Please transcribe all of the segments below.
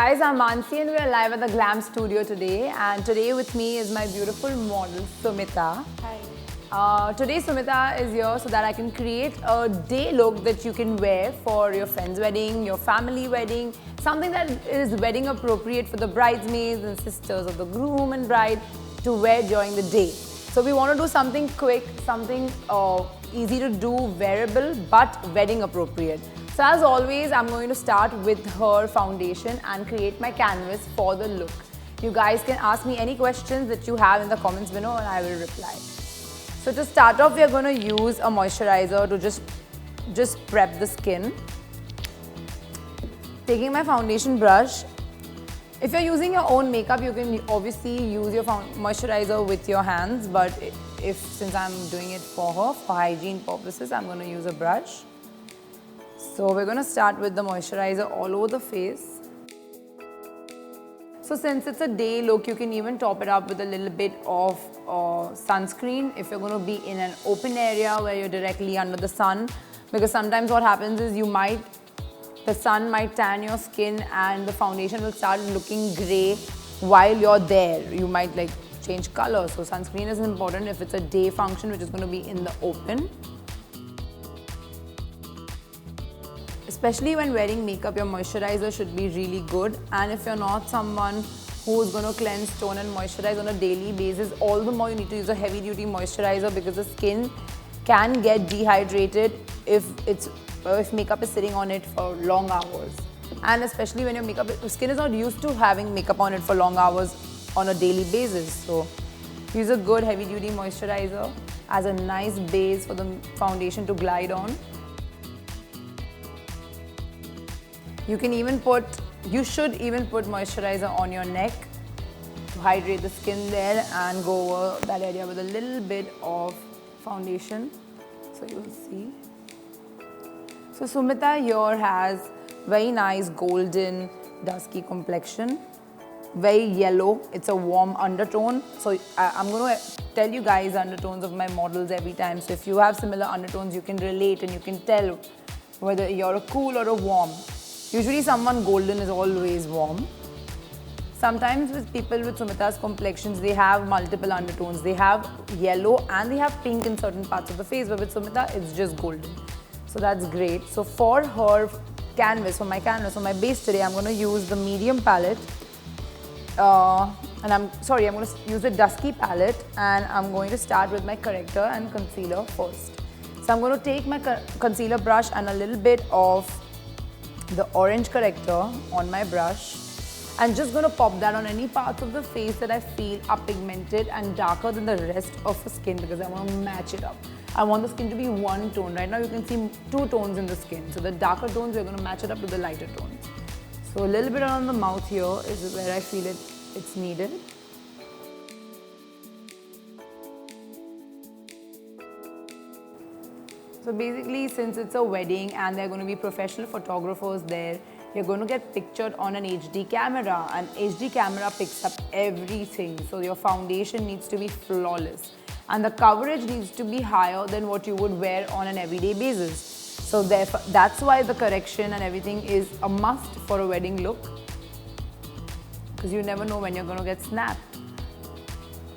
guys, I'm Mansi and we're live at the Glam studio today. And today with me is my beautiful model, Sumita. Hi. Today Sumita is here so that I can create a day look that you can wear for your friend's wedding, your family wedding, something that is wedding appropriate for the bridesmaids and sisters of the groom and bride to wear during the day. So we want to do something quick, something easy to do, wearable, but wedding appropriate. So as always, I'm going to start with her foundation and create my canvas for the look. You guys can ask me any questions that you have in the comments below and I will reply. So to start off, we are going to use a moisturizer to just prep the skin. Taking my foundation brush. If you're using your own makeup, you can obviously use your moisturizer with your hands, but since I'm doing it for her, for hygiene purposes, I'm going to use a brush. So we're going to start with the moisturizer all over the face. So since it's a day look, you can even top it up with a little bit of sunscreen if you're going to be in an open area where you're directly under the sun. Because sometimes what happens is the sun might tan your skin and the foundation will start looking grey while you're there. You might like change color. So sunscreen is important if it's a day function which is going to be in the open. Especially when wearing makeup, your moisturizer should be really good. And if you're not someone who's going to cleanse, tone and moisturize on a daily basis, all the more you need to use a heavy duty moisturizer because the skin can get dehydrated if makeup is sitting on it for long hours. And especially when your skin is not used to having makeup on it for long hours on a daily basis. So use a good heavy duty moisturizer as a nice base for the foundation to glide on. You should even put moisturizer on your neck to hydrate the skin there and go over that area with a little bit of foundation. So you'll see. So Sumita here has very nice golden dusky complexion, very yellow. It's a warm undertone. So I'm going to tell you guys undertones of my models every time. So if you have similar undertones, you can relate and you can tell whether you're a cool or a warm. Usually someone golden is always warm. Sometimes with people with Sumita's complexions, they have multiple undertones. They have yellow and they have pink in certain parts of the face, but with Sumita, it's just golden. So that's great. So for her canvas, for my base today, I'm going to use the medium palette. I'm going to use the dusky palette and I'm going to start with my corrector and concealer first. So I'm going to take my concealer brush and a little bit of the orange corrector on my brush and just going to pop that on any parts of the face that I feel are pigmented and darker than the rest of the skin because I want to match it up. I want the skin to be one tone. Right now you can see two tones in the skin. So the darker tones, we're going to match it up to the lighter tones. So a little bit around the mouth here is where I feel it's needed. So basically, since it's a wedding and there are going to be professional photographers there, you're going to get pictured on an HD camera. An HD camera picks up everything. So your foundation needs to be flawless. And the coverage needs to be higher than what you would wear on an everyday basis. So therefore, that's why the correction and everything is a must for a wedding look. Because you never know when you're going to get snapped.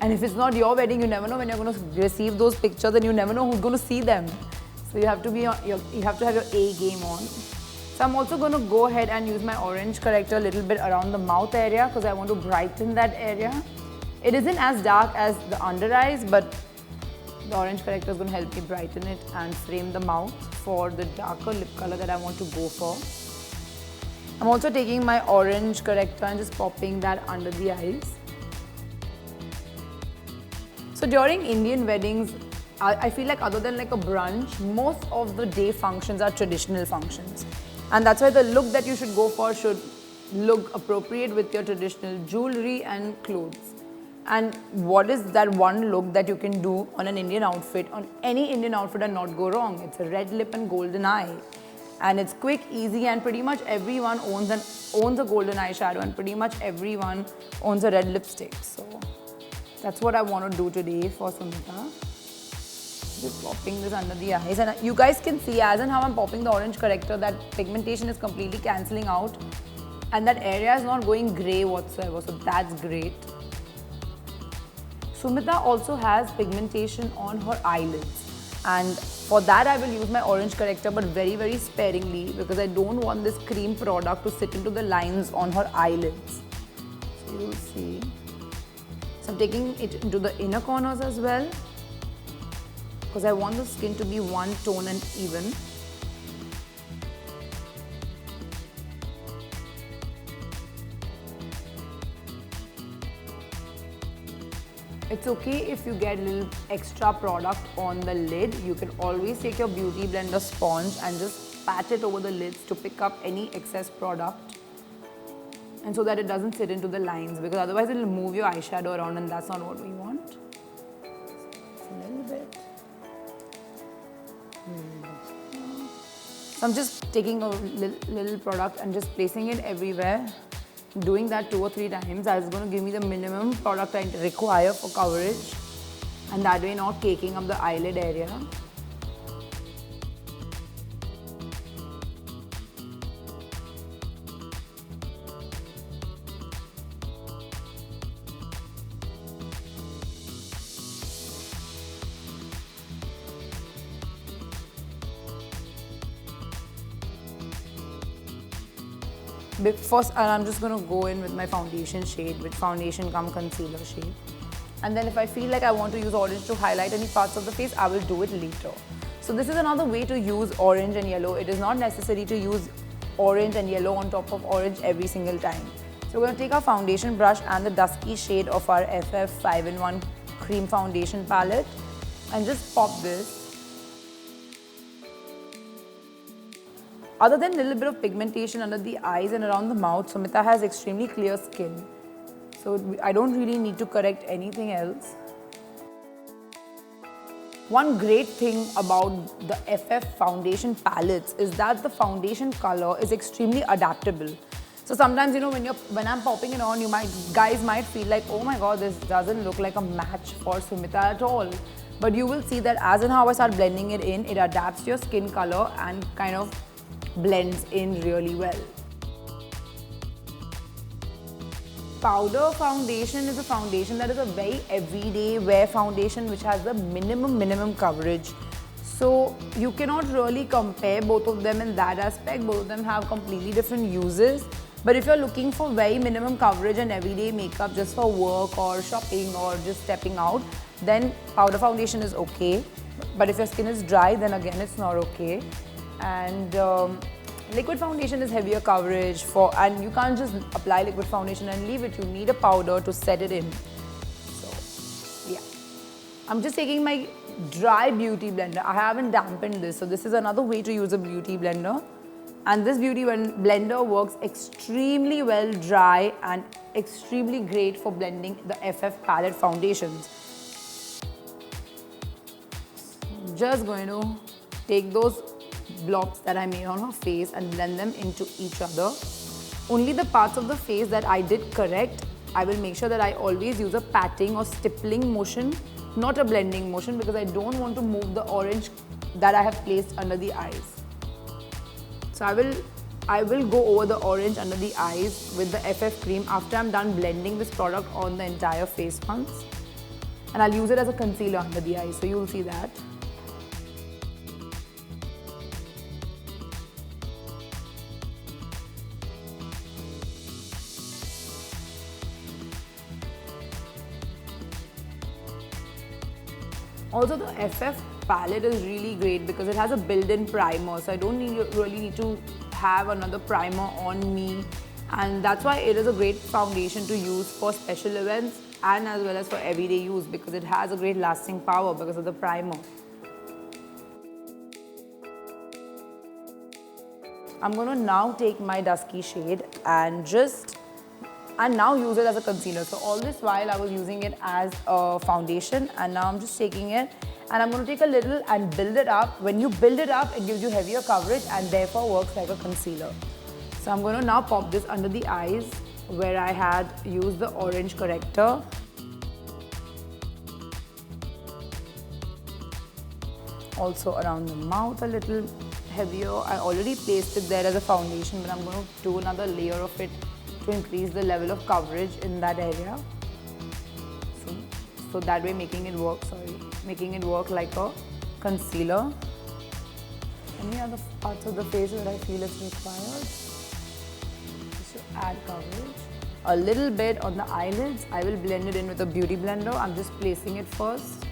And if it's not your wedding, you never know when you're going to receive those pictures and you never know who's going to see them. So you have to have your A game on. So I'm also going to go ahead and use my orange corrector a little bit around the mouth area because I want to brighten that area. It isn't as dark as the under eyes, but the orange corrector is going to help me brighten it and frame the mouth for the darker lip color that I want to go for. I'm also taking my orange corrector and just popping that under the eyes. So during Indian weddings, I feel like other than like a brunch, most of the day functions are traditional functions. And that's why the look that you should go for should look appropriate with your traditional jewelry and clothes. And what is that one look that you can do on an Indian outfit, on any Indian outfit and not go wrong? It's a red lip and golden eye. And it's quick, easy, and pretty much everyone owns a golden eyeshadow and pretty much everyone owns a red lipstick. So that's what I want to do today for Sumita. Just popping this under the eyes, and you guys can see as and how I'm popping the orange corrector that pigmentation is completely cancelling out And that area is not going grey whatsoever, so that's great. Sumita also has pigmentation on her eyelids, and for that I will use my orange corrector, but very, very sparingly, because I don't want this cream product to sit into the lines on her eyelids. So you'll see. So I'm taking it into the inner corners as well, because I want the skin to be one tone and even. It's okay if you get a little extra product on the lid. You can always take your beauty blender sponge and just pat it over the lids to pick up any excess product, and so that it doesn't sit into the lines, because otherwise it will move your eyeshadow around and that's not what we want. Just a little bit. So I'm just taking a little product and just placing it everywhere. Doing that 2 or 3 times, that is going to give me the minimum product I require for coverage, and that way not caking up the eyelid area. First, I'm just going to go in with my foundation shade, with foundation cum concealer shade. And then if I feel like I want to use orange to highlight any parts of the face, I will do it later. So this is another way to use orange and yellow. It is not necessary to use orange and yellow on top of orange every single time. So we're going to take our foundation brush and the dusky shade of our FF 5-in-1 cream foundation palette and just pop this. Other than a little bit of pigmentation under the eyes and around the mouth, Sumita has extremely clear skin. So I don't really need to correct anything else. One great thing about the FF foundation palettes is that the foundation color is extremely adaptable. So sometimes, you know, when I'm popping it on, guys might feel like, oh my god, this doesn't look like a match for Sumita at all. But you will see that as and how I start blending it in, it adapts to your skin color and kind of blends in really well. Powder foundation is a foundation that is a very everyday wear foundation which has the minimum coverage. So you cannot really compare both of them in that aspect. Both of them have completely different uses. But if you're looking for very minimum coverage and everyday makeup just for work or shopping or just stepping out, then powder foundation is okay. But if your skin is dry, then again it's not okay. And liquid foundation is heavier coverage and you can't just apply liquid foundation and leave it. You need a powder to set it in. So yeah, I'm just taking my dry beauty blender. I haven't dampened this, so this is another way to use a beauty blender. And this beauty blender works extremely well dry and extremely great for blending the FF palette foundations. Just going to take those blocks that I made on her face and blend them into each other. Only the parts of the face that I did correct, I will make sure that I always use a patting or stippling motion, not a blending motion, because I don't want to move the orange that I have placed under the eyes. So I will go over the orange under the eyes with the FF cream after I'm done blending this product on the entire face once. And I'll use it as a concealer under the eyes, so you'll see that. Also, the FF palette is really great because it has a built-in primer, so I don't really need to have another primer on me, and that's why it is a great foundation to use for special events and as well as for everyday use, because it has a great lasting power because of the primer. I'm going to now take my dusky shade and now use it as a concealer. So all this while I was using it as a foundation, and now I'm just taking it and I'm going to take a little and build it up. When you build it up, it gives you heavier coverage and therefore works like a concealer. So I'm going to now pop this under the eyes where I had used the orange corrector. Also around the mouth a little heavier. I already placed it there as a foundation, but I'm going to do another layer of it to increase the level of coverage in that area. So that way making it work like a concealer. Any other parts of the face that I feel is required? Just to add coverage. A little bit on the eyelids. I will blend it in with a beauty blender. I'm just placing it first.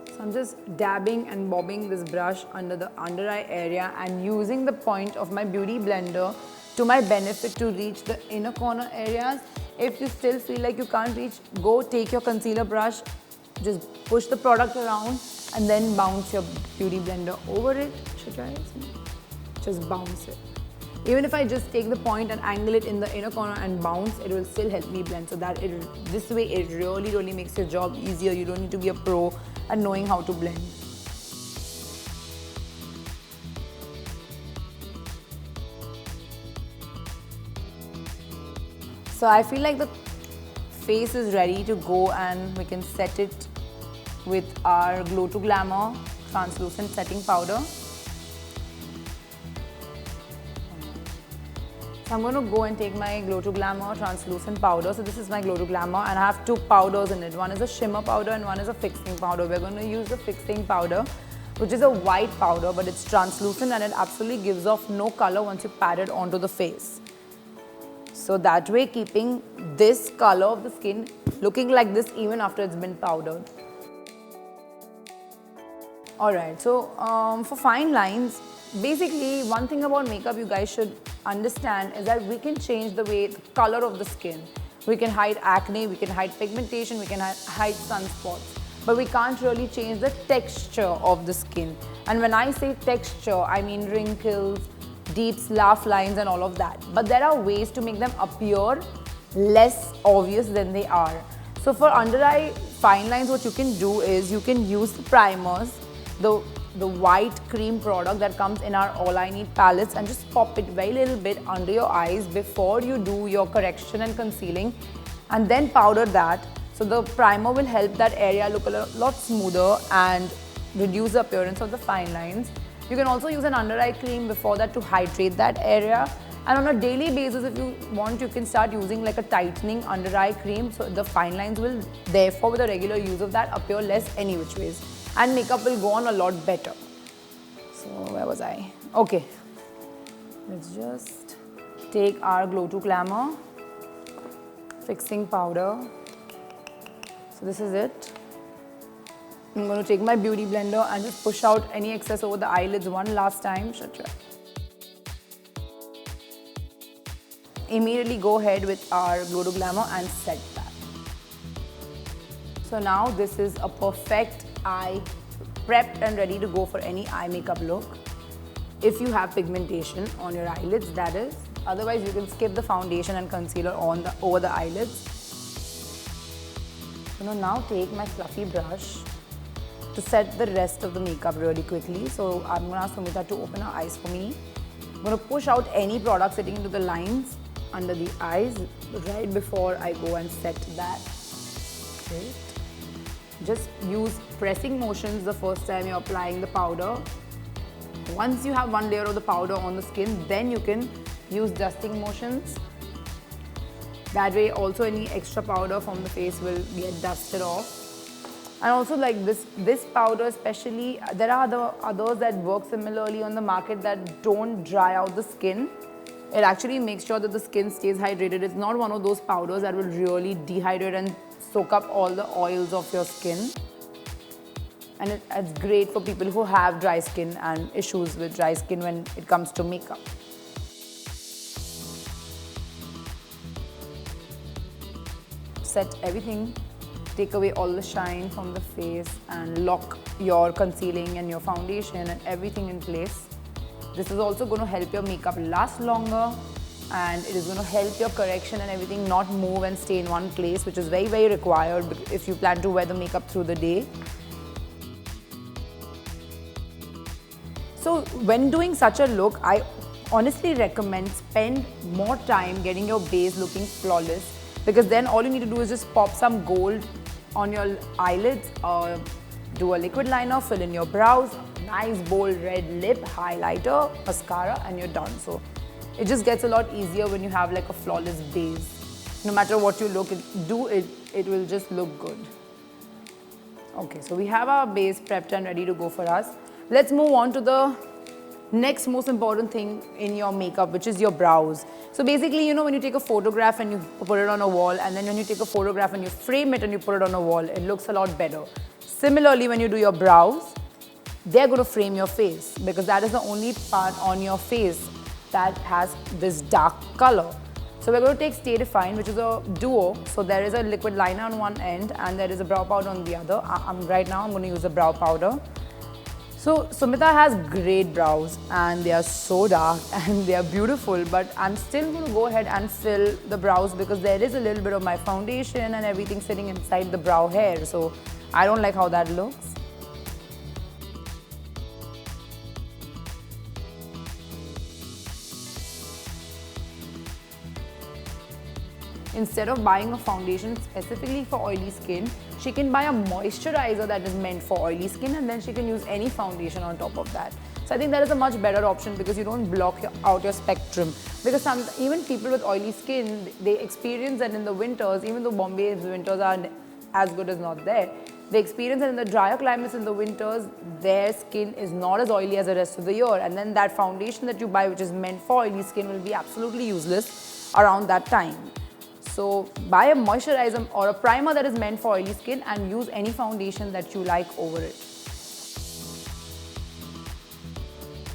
So I'm just dabbing and bobbing this brush under the under eye area and using the point of my beauty blender to my benefit to reach the inner corner areas. If you still feel like you can't reach, go take your concealer brush, just push the product around and then bounce your beauty blender over it. Should I try it? Just bounce it. Even if I just take the point and angle it in the inner corner and bounce, it will still help me blend. So that this way it really makes your job easier. You don't need to be a pro at knowing how to blend. So I feel like the face is ready to go and we can set it with our Glow to Glamour translucent setting powder. So I'm going to go and take my Glow to Glamour translucent powder. So this is my Glow to Glamour and I have two powders in it. One is a shimmer powder and one is a fixing powder. We're going to use the fixing powder, which is a white powder, but it's translucent and it absolutely gives off no color once you pat it onto the face. So that way keeping this color of the skin looking like this even after it's been powdered. Alright, so for fine lines, basically one thing about makeup you guys should understand is that we can change the color of the skin. We can hide acne, we can hide pigmentation, we can hide sunspots, but we can't really change the texture of the skin. And when I say texture, I mean wrinkles, deep slough lines and all of that. But there are ways to make them appear less obvious than they are. So for under eye fine lines, what you can do is you can use the primers, the white cream product that comes in our All I Need palettes, and just pop it very little bit under your eyes before you do your correction and concealing, and then powder that. So the primer will help that area look a lot smoother and reduce the appearance of the fine lines. You can also use an under eye cream before that to hydrate that area. And on a daily basis, if you want, you can start using like a tightening under eye cream. So the fine lines will therefore, with a regular use of that, appear less any which ways. And makeup will go on a lot better. So where was I? Okay. Let's just take our Glow to Glamour fixing powder. So this is it. I'm going to take my beauty blender and just push out any excess over the eyelids one last time. Immediately go ahead with our Glow to Glamour and set that. So now this is a perfect eye, prepped and ready to go for any eye makeup look. If you have pigmentation on your eyelids, that is. Otherwise, you can skip the foundation and concealer over the eyelids. I'm going to now take my fluffy brush to set the rest of the makeup really quickly. So I'm going to ask Sumita to open her eyes for me. I'm going to push out any product sitting into the lines under the eyes right before I go and set that. Great. Just use pressing motions the first time you're applying the powder. Once you have one layer of the powder on the skin, then you can use dusting motions. That way also any extra powder from the face will get dusted off. And also like this powder especially, there are others that work similarly on the market that don't dry out the skin. It actually makes sure that the skin stays hydrated. It's not one of those powders that will really dehydrate and soak up all the oils of your skin. And it's great for people who have dry skin and issues with dry skin when it comes to makeup. Set everything, take away all the shine from the face and lock your concealing and your foundation and everything in place. This is also going to help your makeup last longer, and it is going to help your correction and everything not move and stay in one place, which is very required if you plan to wear the makeup through the day. So when doing such a look, I honestly recommend spend more time getting your base looking flawless, because then all you need to do is just pop some gold on your eyelids, do a liquid liner, fill in your brows, nice bold red lip, highlighter, mascara, and you're done. So it just gets a lot easier when you have like a flawless base. No matter what you it will just look good. Okay, so we have our base prepped and ready to go for us. Let's move on to the next most important thing in your makeup, which is your brows. So basically, you know, when you take a photograph and you put it on a wall, and then when you take a photograph and you frame it and you put it on a wall, it looks a lot better. Similarly, when you do your brows, they're going to frame your face, because that is the only part on your face that has this dark color. So we're going to take Stay Defined, which is a duo. So there is a liquid liner on one end and there is a brow powder on the other. Right now I'm going to use a brow powder. So Sumita has great brows and they are so dark and they are beautiful, but I'm still going to go ahead and fill the brows because there is a little bit of my foundation and everything sitting inside the brow hair. So I don't like how that looks. Instead of buying a foundation specifically for oily skin, she can buy a moisturizer that is meant for oily skin, and then she can use any foundation on top of that. So I think that is a much better option because you don't block out your spectrum. Because even people with oily skin, they experience that in the winters, even though Bombay's winters are as good as not there, they experience that in the drier climates in the winters, their skin is not as oily as the rest of the year. And then that foundation that you buy, which is meant for oily skin, will be absolutely useless around that time. So buy a moisturizer or a primer that is meant for oily skin and use any foundation that you like over it.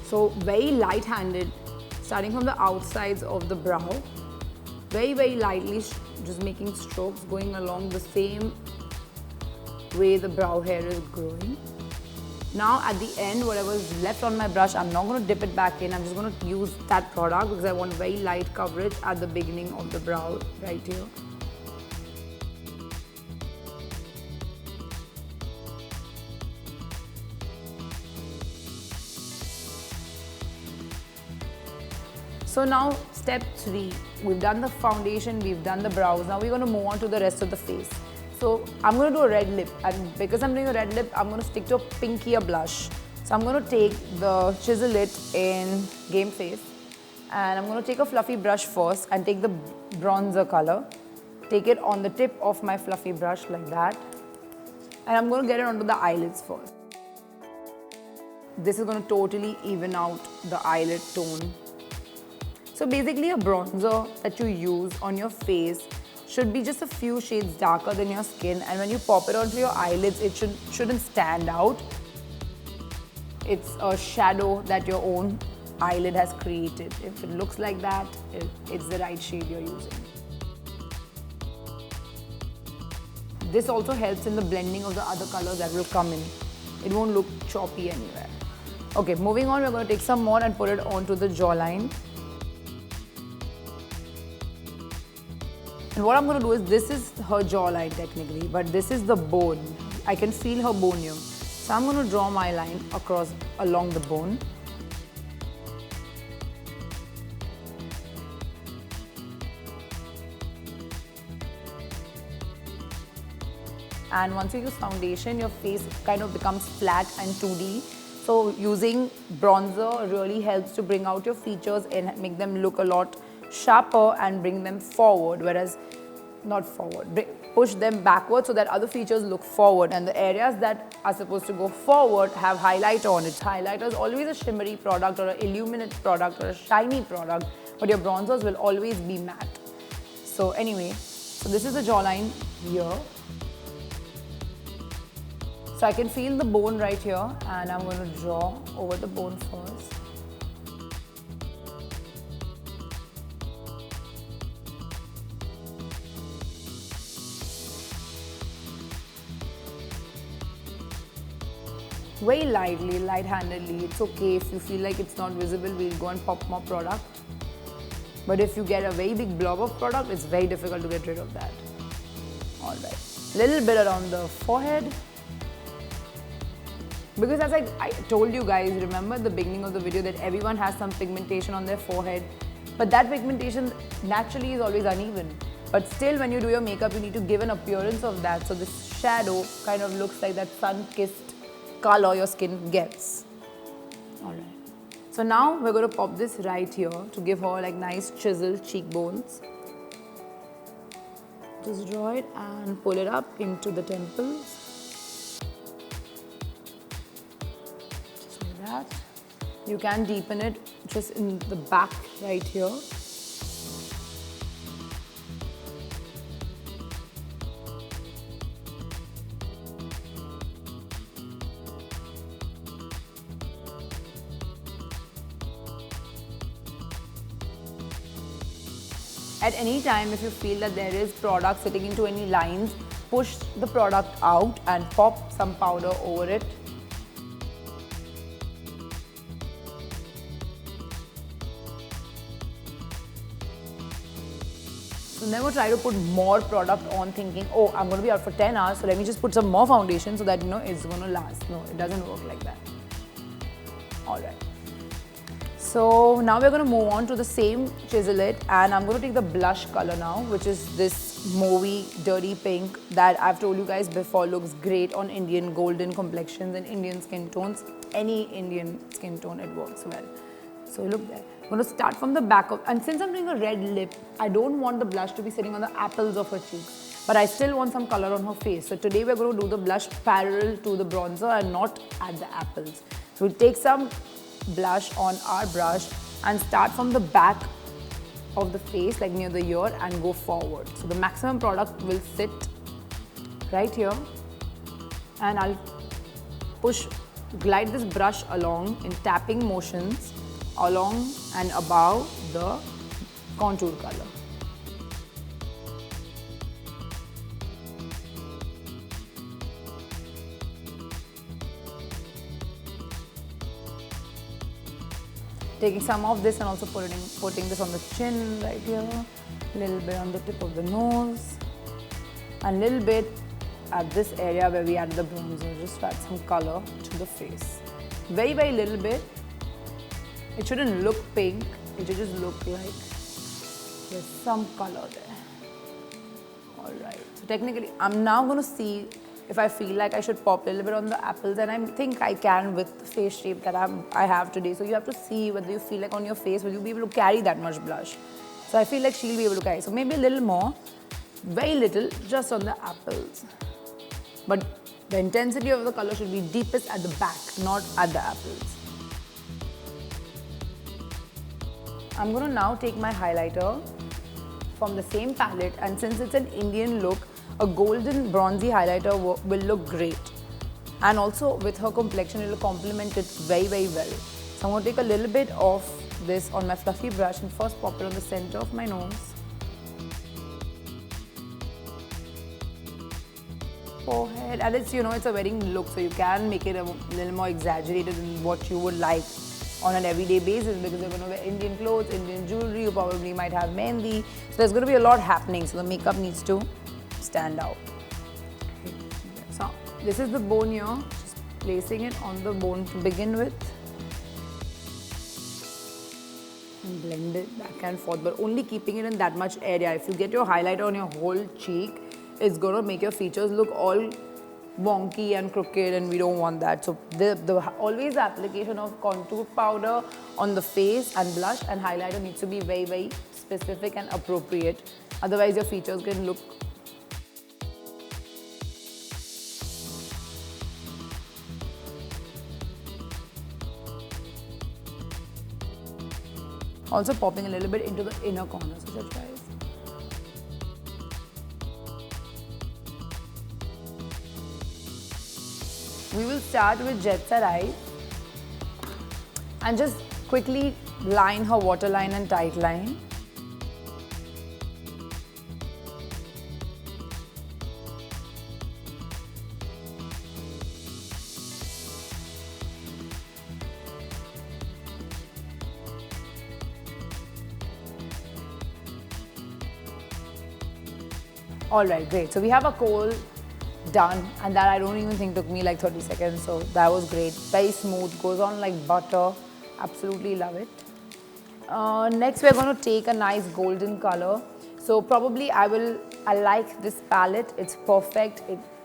So very light-handed, starting from the outsides of the brow, very lightly, just making strokes going along the same way the brow hair is growing. Now at the end, whatever is left on my brush, I'm not going to dip it back in. I'm just going to use that product because I want very light coverage at the beginning of the brow right here. So now step 3, we've done the foundation, we've done the brows. Now we're going to move on to the rest of the face. So I'm going to do a red lip, and because I'm doing a red lip, I'm going to stick to a pinkier blush. So I'm going to take the Chisel It in Game Face, and I'm going to take a fluffy brush first and take the bronzer color, take it on the tip of my fluffy brush like that, and I'm going to get it onto the eyelids first. This is going to totally even out the eyelid tone. So basically a bronzer that you use on your face should be just a few shades darker than your skin, and when you pop it onto your eyelids, it shouldn't stand out. It's a shadow that your own eyelid has created. If it looks like that, it's the right shade you're using. This also helps in the blending of the other colors that will come in. It won't look choppy anywhere. Okay, moving on, we're going to take some more and put it onto the jawline. And what I'm going to do is, this is her jawline technically, but this is the bone. I can feel her bone here. So I'm going to draw my line along the bone. And once you use foundation, your face kind of becomes flat and 2D. So using bronzer really helps to bring out your features and make them look a lot sharper and bring them forward, whereas not forward, push them backward so that other features look forward, and the areas that are supposed to go forward have highlighter on it. Highlighter is always a shimmery product or an illuminate product or a shiny product, but your bronzers will always be matte. So anyway, so this is the jawline here. So I can feel the bone right here, and I'm going to draw over the bone first. Very lightly, light-handedly. It's okay if you feel like it's not visible, we'll go and pop more product. But if you get a very big blob of product, it's very difficult to get rid of that. Alright, little bit around the forehead. Because as I told you guys, remember at the beginning of the video that everyone has some pigmentation on their forehead, but that pigmentation naturally is always uneven. But still, when you do your makeup, you need to give an appearance of that. So this shadow kind of looks like that sun-kissed color your skin gets. Alright. So now we're going to pop this right here to give her like nice chiseled cheekbones. Just draw it and pull it up into the temples. Just like that. You can deepen it just in the back right here. At any time, if you feel that there is product sitting into any lines, push the product out and pop some powder over it. So never try to put more product on thinking, oh, I'm going to be out for 10 hours, so let me just put some more foundation so that, you know, it's going to last. No, it doesn't work like that. Alright. So now we're going to move on to the same chiselet, and I'm going to take the blush color now, which is this mauvey dirty pink that I've told you guys before looks great on Indian golden complexions and Indian skin tones. Any Indian skin tone, it works well. So look there. I'm going to start from the back of, and since I'm doing a red lip, I don't want the blush to be sitting on the apples of her cheeks, but I still want some color on her face. So today we're going to do the blush parallel to the bronzer and not at the apples. So we'll take some blush on our brush and start from the back of the face, like near the ear, and go forward. So the maximum product will sit right here, and I'll glide this brush along in tapping motions along and above the contour color. Taking some of this and also putting this on the chin right here, a little bit on the tip of the nose, and a little bit at this area where we added the bronzer, just to add some color to the face. Very, very little bit. It shouldn't look pink, it should just look like there's some color there. Alright, so technically I'm now going to see if I feel like I should pop a little bit on the apples, and I think I can with the face shape that I have today. So you have to see whether you feel like on your face, will you be able to carry that much blush. So I feel like she'll be able to carry. So maybe a little more, very little, just on the apples. But the intensity of the color should be deepest at the back, not at the apples. I'm going to now take my highlighter from the same palette, and since it's an Indian look, a golden bronzy highlighter will look great, and also with her complexion it will complement it very, very well. So I'm going to take a little bit of this on my fluffy brush and first pop it on the center of my nose, forehead, and it's, you know, it's a wedding look, so you can make it a little more exaggerated than what you would like on an everyday basis, because you're going to wear Indian clothes, Indian jewelry, you probably might have mehndi, so there's going to be a lot happening, so the makeup needs to stand out. Okay. So this is the bone here, just placing it on the bone to begin with, and blend it back and forth, but only keeping it in that much area. If you get your highlighter on your whole cheek, it's going to make your features look all wonky and crooked, and we don't want that. So always the application of contour powder on the face and blush and highlighter needs to be very, very specific and appropriate. Otherwise your features can look also popping a little bit into the inner corners of your eyes. We will start with Jet Set Eyes and just quickly line her waterline and tight line. Alright, great. So we have a kohl done, and that I don't even think took me like 30 seconds, so that was great. Very smooth, goes on like butter. Absolutely love it. Next we're going to take a nice golden color. So probably I like this palette. It's perfect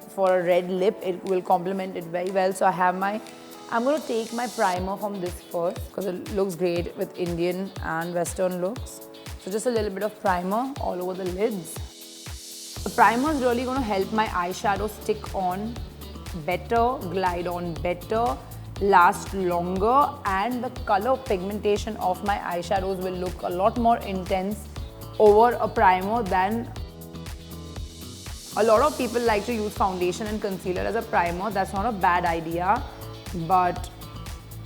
for a red lip. It will complement it very well. So I'm going to take my primer from this first because it looks great with Indian and Western looks. So just a little bit of primer all over the lids. The primer is really going to help my eyeshadow stick on better, glide on better, last longer, and the color pigmentation of my eyeshadows will look a lot more intense over a primer than a lot of people like to use foundation and concealer as a primer. That's not a bad idea, but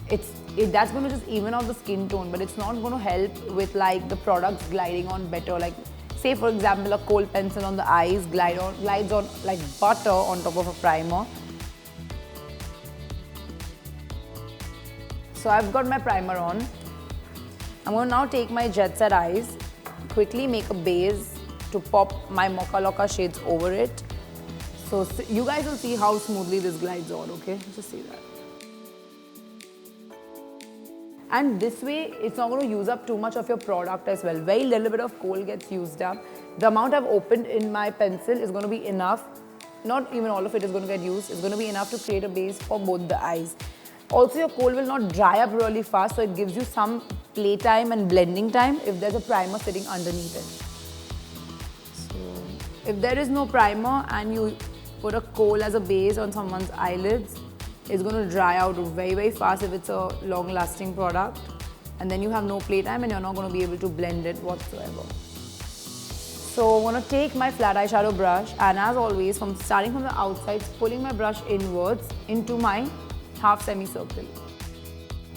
that's going to just even out the skin tone, but it's not going to help with like the products gliding on better. Like say for example a kohl pencil on the eyes glides on like butter on top of a primer. So I've got my primer on. I'm going to now take my Jet Set eyes, quickly make a base to pop my Mocha Loca shades over it. So you guys will see how smoothly this glides on, okay? Just see that. And this way, it's not going to use up too much of your product as well. Very little bit of kohl gets used up. The amount I've opened in my pencil is going to be enough. Not even all of it is going to get used. It's going to be enough to create a base for both the eyes. Also, your kohl will not dry up really fast, so it gives you some play time and blending time if there's a primer sitting underneath it. So, if there is no primer and you put a kohl as a base on someone's eyelids, it's going to dry out very, very fast if it's a long-lasting product. And then you have no play time and you're not going to be able to blend it whatsoever. So I'm going to take my flat eyeshadow brush, and as always, starting from the outside, pulling my brush inwards into my half semicircle.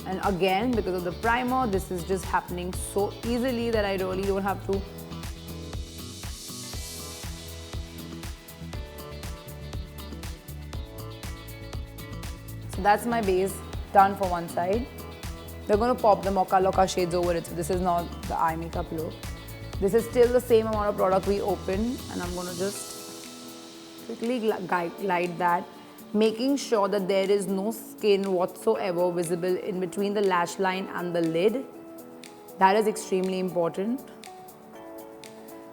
And again, because of the primer, this is just happening so easily that I really don't have to So that's my base done for one side. We're going to pop the Mocha Loca shades over it, so this is not the eye makeup look. This is still the same amount of product we opened, and I'm going to just quickly glide that, making sure that there is no skin whatsoever visible in between the lash line and the lid. That is extremely important.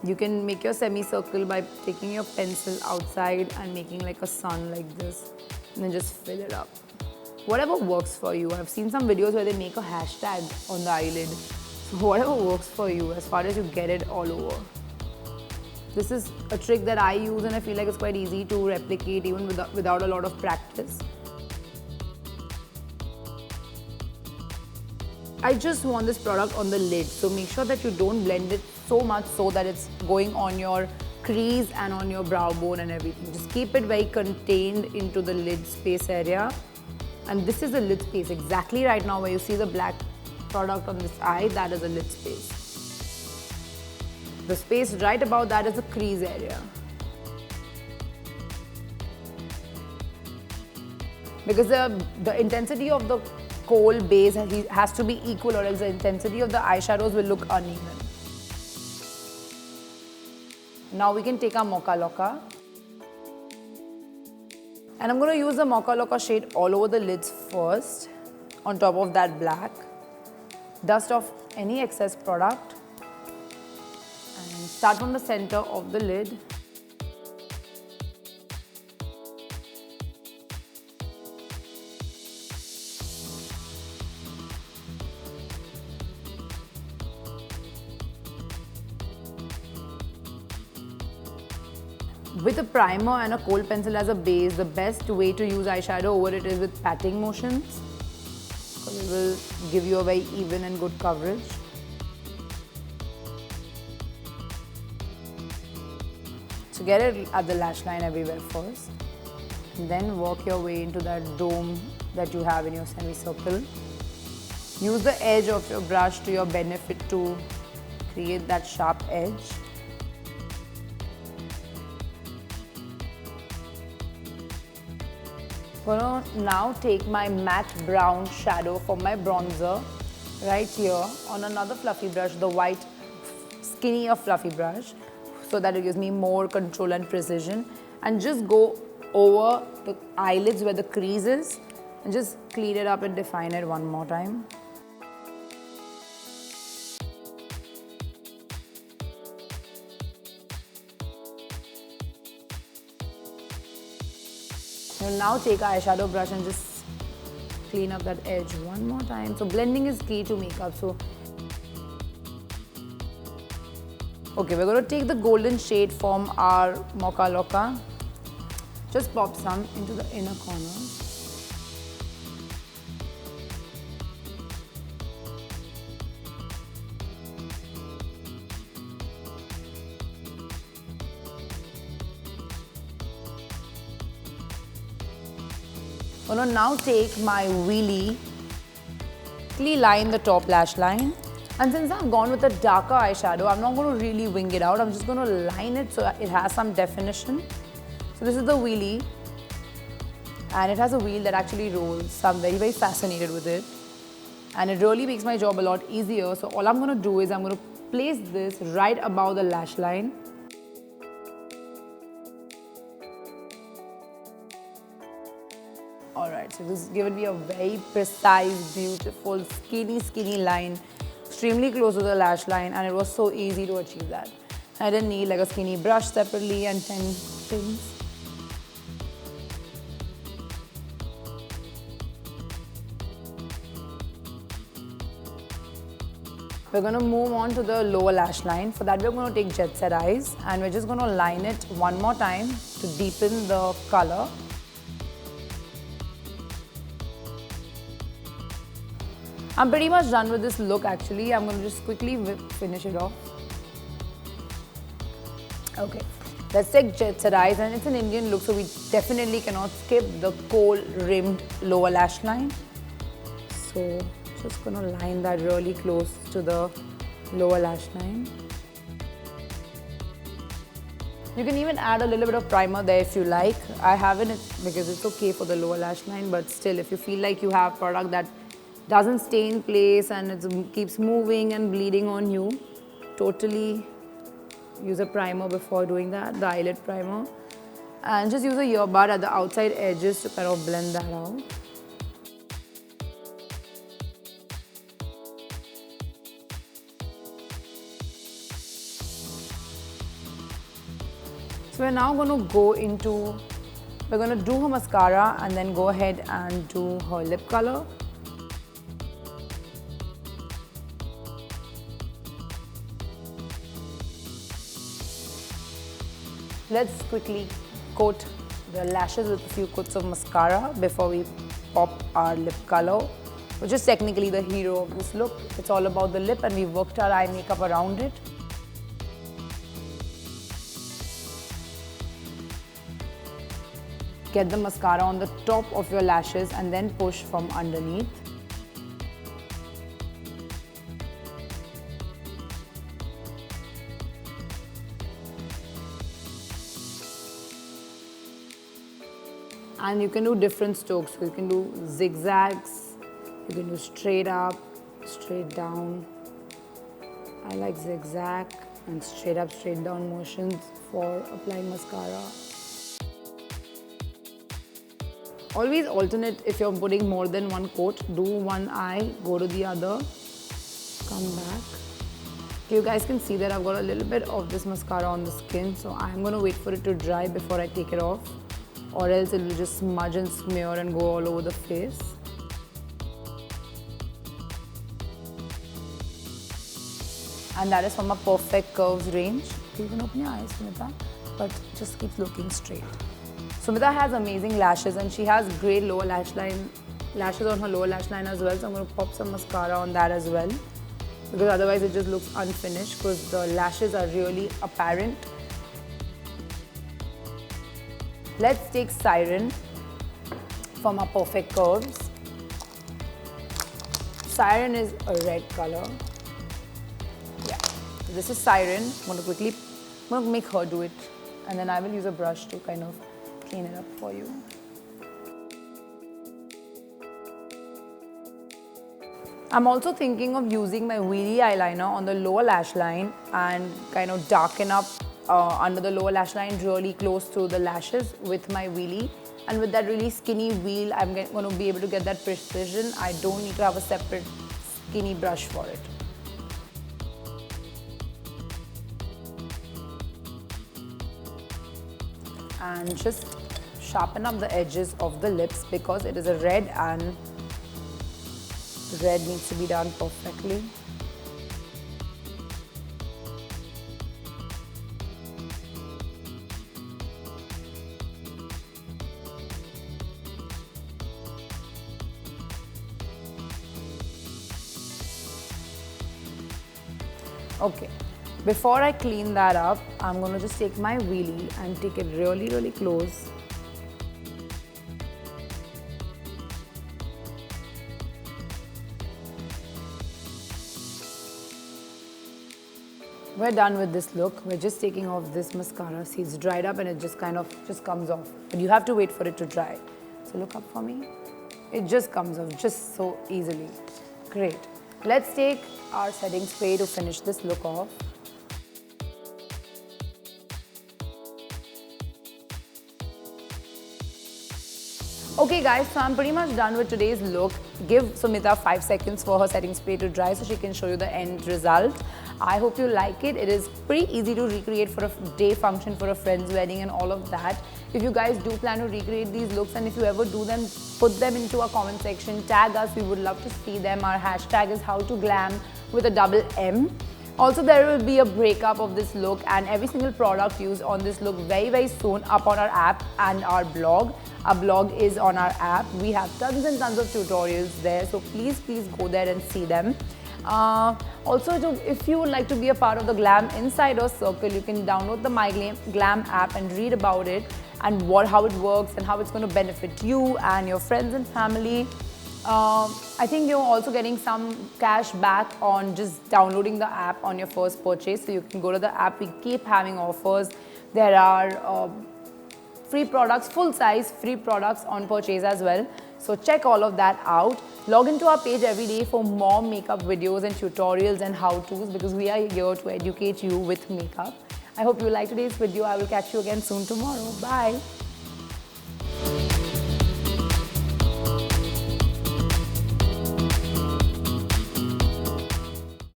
You can make your semicircle by taking your pencil outside and making like a sun like this, and then just fill it up. Whatever works for you. I've seen some videos where they make a hashtag on the eyelid. So whatever works for you as far as you get it all over. This is a trick that I use and I feel like it's quite easy to replicate even without a lot of practice. I just want this product on the lid, so make sure that you don't blend it so much so that it's going on your crease and on your brow bone and everything. Just keep it very contained into the lid space area. And this is the lid space exactly right now where you see the black product on this eye, that is a lid space. The space right above that is the crease area. Because the intensity of the kohl base has to be equal, or else the intensity of the eyeshadows will look uneven. Now we can take our Mocha Loca. And I'm going to use the Mocha Loca shade all over the lids first, on top of that black. Dust off any excess product. And start from the center of the lid. With a primer and a kohl pencil as a base, the best way to use eyeshadow over it is with patting motions, because it will give you a very even and good coverage. So get it at the lash line everywhere first, and then work your way into that dome that you have in your semicircle. Use the edge of your brush to your benefit to create that sharp edge. I'm going to now take my matte brown shadow for my bronzer right here on another fluffy brush, the white skinnier fluffy brush, so that it gives me more control and precision, and just go over the eyelids where the crease is and just clean it up and define it one more time. You'll now take our eyeshadow brush and just clean up that edge one more time. So blending is key to makeup. So okay, we're going to take the golden shade from our Mocha Loca. Just pop some into the inner corners. I'm going to now take my wheelie, line the top lash line. And since I've gone with a darker eyeshadow, I'm not going to really wing it out. I'm just going to line it so it has some definition. So this is the wheelie. And it has a wheel that actually rolls. So I'm very, very fascinated with it. And it really makes my job a lot easier. So all I'm going to do is I'm going to place this right above the lash line. Alright, so this is giving me a very precise, beautiful, skinny line, extremely close to the lash line, and it was so easy to achieve that. I didn't need like a skinny brush separately and 10 things. We're going to move on to the lower lash line. For that, we're going to take Jet Set Eyes and we're just going to line it one more time to deepen the color. I'm pretty much done with this look actually. I'm going to just quickly finish it off. Okay, let's take Jet Set Eyes, and it's an Indian look, so we definitely cannot skip the kohl rimmed lower lash line. So just going to line that really close to the lower lash line. You can even add a little bit of primer there if you like. I haven't because it's okay for the lower lash line, but still if you feel like you have product that doesn't stay in place and it keeps moving and bleeding on you, totally use a primer before doing that, the eyelid primer. And just use a earbud at the outside edges to kind of blend that out. So we're now going to go into, we're going to do her mascara and then go ahead and do her lip color. Let's quickly coat the lashes with a few coats of mascara before we pop our lip color, which is technically the hero of this look. It's all about the lip and we've worked our eye makeup around it. Get the mascara on the top of your lashes and then push from underneath. And you can do different strokes. So you can do zigzags, you can do straight up, straight down. I like zigzag and straight up, straight down motions for applying mascara. Always alternate. If you're putting more than one coat, do one eye, go to the other, come back. You guys can see that I've got a little bit of this mascara on the skin, so I'm going to wait for it to dry before I take it off, or else it will just smudge and smear and go all over the face. And that is from a Perfect Curves range. You can open your eyes, Sumita, but just keep looking straight. Sumita has amazing lashes and she has great lower lash line, lashes on her lower lash line as well, so I'm going to pop some mascara on that as well, because otherwise it just looks unfinished because the lashes are really apparent. Let's take Siren from our Perfect Curves. Siren is a red color. Yeah, so this is Siren. I'm going to make her do it, and then I will use a brush to kind of clean it up for you. I'm also thinking of using my wheelie eyeliner on the lower lash line and kind of darken up under the lower lash line, really close to the lashes with my wheelie. And with that really skinny wheel, I'm going to be able to get that precision. I don't need to have a separate skinny brush for it. And just sharpen up the edges of the lips because it is a red and red needs to be done perfectly. Okay, before I clean that up, I'm going to just take my wheelie and take it really, really close. We're done with this look. We're just taking off this mascara. See, it's dried up and it just kind of comes off. But you have to wait for it to dry. So look up for me. It just comes off just so easily. Great. Let's take our setting spray to finish this look off. Okay guys, so I'm pretty much done with today's look. Give Sumita 5 seconds for her setting spray to dry so she can show you the end result. I hope you like it. It is pretty easy to recreate for a day function, for a friend's wedding and all of that. If you guys do plan to recreate these looks and if you ever do them, put them into our comment section, tag us, we would love to see them. Our hashtag is howtoglam with a double M. Also, there will be a breakup of this look and every single product used on this look very, very soon up on our app and our blog. Our blog is on our app. We have tons and tons of tutorials there, so please go there and see them. Also, if you would like to be a part of the Glam Insider Circle, you can download the MyGlamm app and read about it and how it works and how it's going to benefit you and your friends and family. I think you're also getting some cash back on just downloading the app on your first purchase. So you can go to the app. We keep having offers. There are free products, full-size free products on purchase as well. So check all of that out. Log into our page every day for more makeup videos and tutorials and how-tos because we are here to educate you with makeup. I hope you liked today's video. I will catch you again soon tomorrow. Bye.